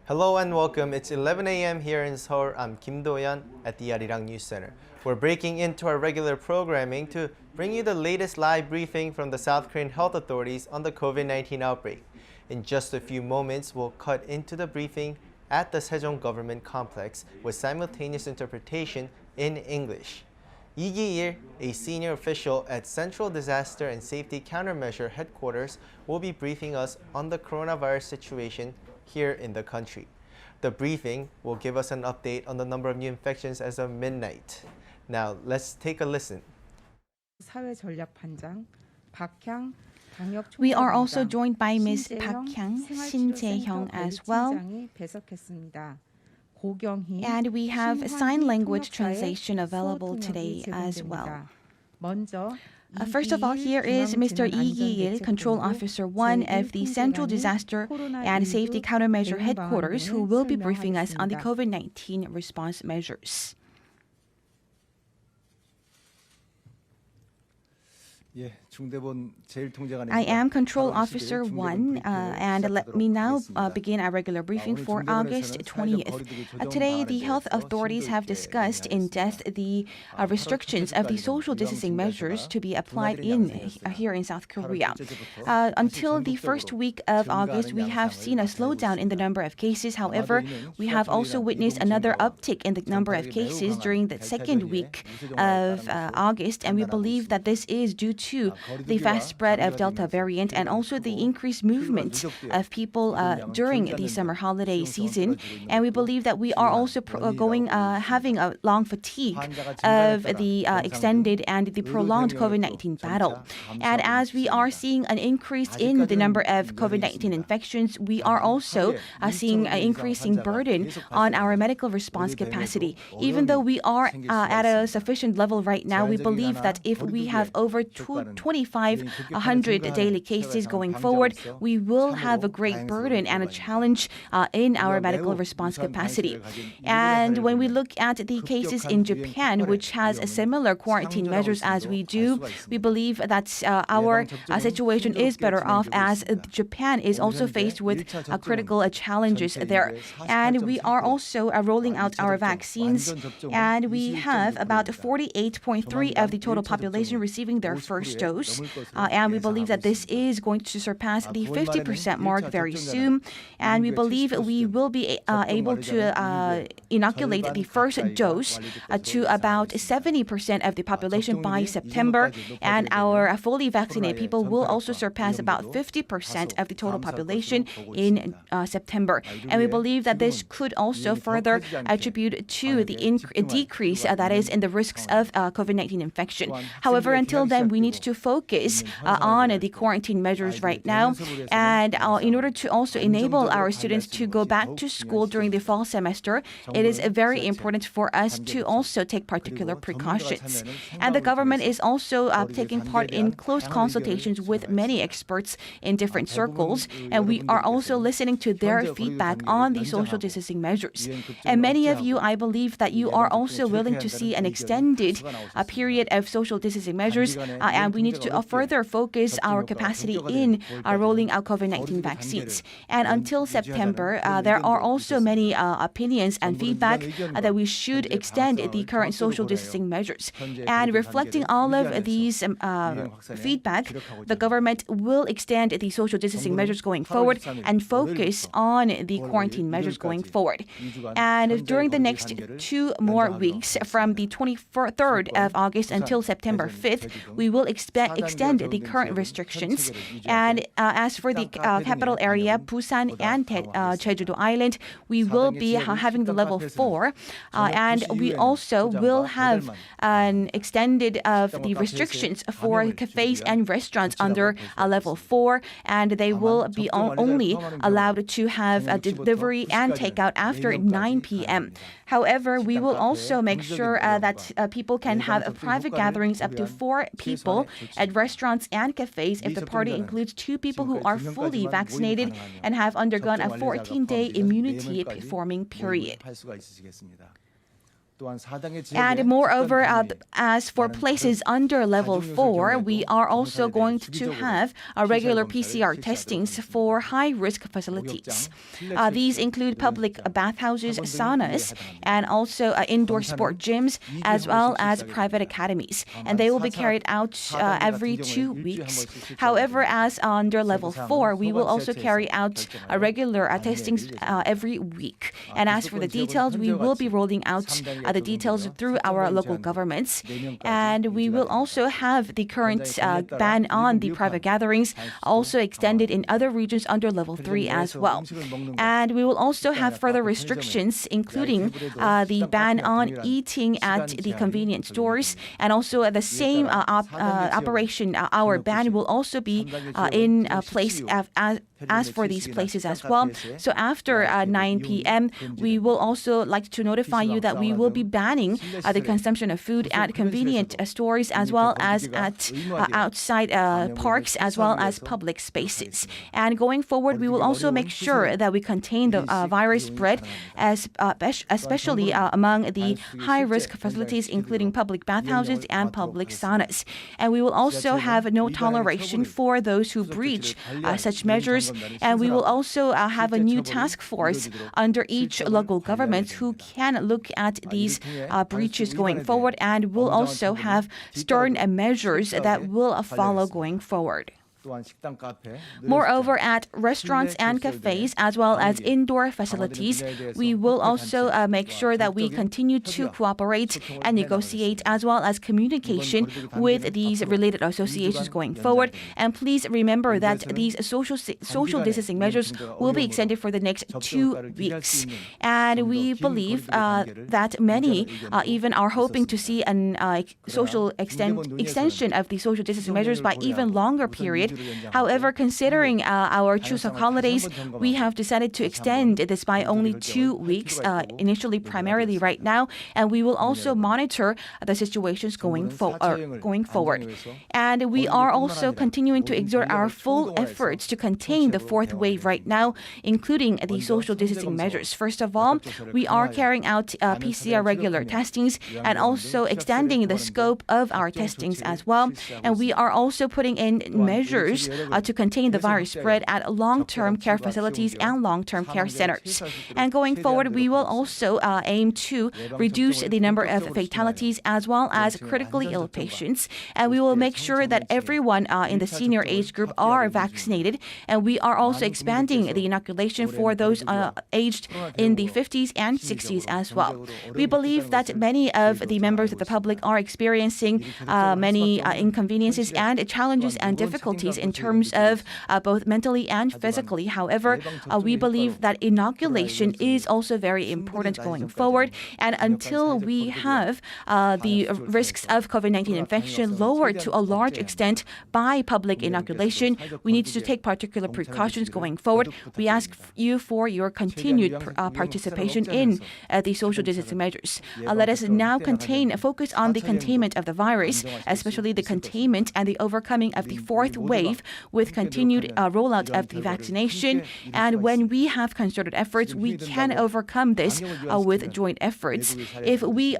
Hello and welcome. It's 11 a.m. here in Seoul. I'm Kim Do-yeon at the Arirang News Center. We're breaking into our regular programming to bring you the latest live briefing from the South Korean health authorities on the COVID-19 outbreak. In just a few moments, we'll cut into the briefing at the Sejong Government Complex with simultaneous interpretation in English. Lee Gi-il, a senior official at Central Disaster and Safety Countermeasure Headquarters, will be briefing us on the coronavirus situation here in the country. The briefing will give us an update on the number of new infections as of midnight. Now, let's take a listen. We are also joined by Ms. Park Hyang, Shin Jae-hyung as well. And we have sign language translation available today as well. First of all, here is Mr. Lee Gi-il, Control Officer 1 of the Central Disaster and Safety Countermeasure Headquarters, who will be briefing us on the COVID-19 response measures. I am Control Officer 1, and let me now begin our regular briefing for August 20th. Today, the health authorities have discussed in depth the restrictions of the social distancing measures to be applied here in South Korea. Until the first week of August, we have seen a slowdown in the number of cases. However, we have also witnessed another uptick in the number of cases during the second week of August, and we believe that this is due to the fast spread of Delta variant and also the increased movement of people during the summer holiday season. And we believe that we are also having a long fatigue of the extended and the prolonged COVID-19 battle. And as we are seeing an increase in the number of COVID-19 infections, we are also seeing an increasing burden on our medical response capacity. Even though we are at a sufficient level right now, we believe that if we have over 2,500 daily cases going forward, we will have a great burden and a challenge in our medical response capacity. And when we look at the cases in Japan, which has similar quarantine measures as we do, we believe that our situation is better off as Japan is also faced with critical challenges there. And we are also rolling out our vaccines, and we have about 48.3% of the total population receiving their first dose. And we believe that this is going to surpass the 50% mark very soon. And we believe we will be able to inoculate the first dose to about 70% of the population by September. And our fully vaccinated people will also surpass about 50% of the total population in September. And we believe that this could also further attribute to the decrease that is in the risks of COVID-19 infection. However, until then, we need to focus on the quarantine measures right now. And in order to also enable our students to go back to school during the fall semester, it is very important for us to also take particular precautions. And the government is also taking part in close consultations with many experts in different circles. And we are also listening to their feedback on the social distancing measures. And many of you, I believe that you are also willing to see an extended period of social distancing measures. And we need to further focus our capacity in rolling out COVID-19 vaccines. And until September, there are also many opinions and feedback that we should extend the current social distancing measures. And reflecting all of these feedback, the government will extend the social distancing measures going forward and focus on the quarantine measures going forward. And during the next 2 more weeks, from the 23rd of August until September 5th, we will extend the current restrictions. And as for the capital area, Busan and Jeju-do Island, we will be having the level 4. And we also will have an extended of the restrictions for cafes and restaurants under level 4. And they will be only allowed to have a delivery and takeout after 9 p.m. However, we will also make sure that people can have private gatherings up to 4 people at restaurants and cafes if the party includes 2 people who are fully vaccinated and have undergone a 14-day immunity forming period. And moreover, as for places under level 4, we are also going to have regular PCR testings for high-risk facilities. These include public bathhouses, saunas, and also indoor sport gyms, as well as private academies. And they will be carried out every 2 weeks. However, as under level 4, we will also carry out regular testings every week. And as for the details, we will be rolling out the details through our local governments. And we will also have the current ban on the private gatherings also extended in other regions under level 3 as well. And we will also have further restrictions, including the ban on eating at the convenience stores, and also the same operation hour ban will also be in place as for these places as well. So after 9 p.m., we will also like to notify you that we will be banning the consumption of food at convenient stores, as well as at outside parks, as well as public spaces. And going forward, we will also make sure that we contain the virus spread, especially among the high-risk facilities, including public bathhouses and public saunas. And we will also have no toleration for those who breach such measures. And we will also have a new task force under each local government who can look at these breaches going forward, and will also have stern measures that will follow going forward. Moreover, at restaurants and cafes, as well as indoor facilities, we will also make sure that we continue to cooperate and negotiate, as well as communication with these related associations going forward. And please remember that these social distancing measures will be extended for the next 2 weeks. And we believe that many even are hoping to see an social extension of the social distancing measures by even longer period. However, considering our Chuseok holidays, we have decided to extend this by only 2 weeks, initially primarily right now, and we will also monitor the situations going forward. And we are also continuing to exert our full efforts to contain the fourth wave right now, including the social distancing measures. First of all, we are carrying out PCR regular testings and also extending the scope of our testings as well. And we are also putting in measures to contain the virus spread at long-term care facilities and long-term care centers. And going forward, we will also aim to reduce the number of fatalities as well as critically ill patients. And we will make sure that everyone in the senior age group are vaccinated. And we are also expanding the inoculation for those aged in the 50s and 60s as well. We believe that many of the members of the public are experiencing many inconveniences and challenges and difficulties in terms of both mentally and physically. However, we believe that inoculation is also very important going forward. And until we have the risks of COVID-19 infection lowered to a large extent by public inoculation, we need to take particular precautions going forward. We ask you for your continued participation in the social distancing measures. Let us now focus on the containment of the virus, especially the containment and the overcoming of the fourth wave, with continued rollout of the vaccination. And when we have concerted efforts, we can overcome this with joint efforts. If we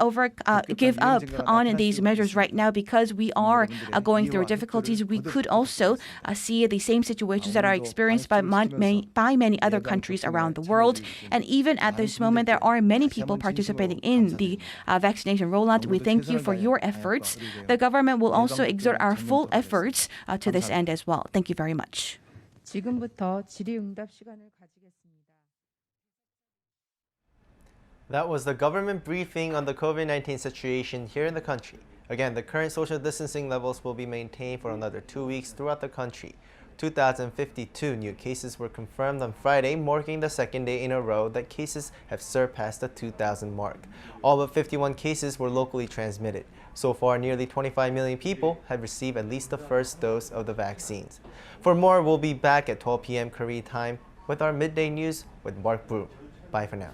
give up on these measures right now because we are going through difficulties, we could also see the same situations that are experienced by many other countries around the world. And even at this moment, there are many people participating in the vaccination rollout. We thank you for your efforts. The government will also exert our full efforts to this end as well. Thank you very much. That was the government briefing on the COVID-19 situation here in the country. Again, the current social distancing levels will be maintained for another 2 weeks throughout the country. 2,052 new cases were confirmed on Friday, marking the second day in a row that cases have surpassed the 2,000 mark. All but 51 cases were locally transmitted. So far, nearly 25 million people have received at least the first dose of the vaccines. For more, we'll be back at 12 p.m. Korea time with our midday news with Mark Broom. Bye for now.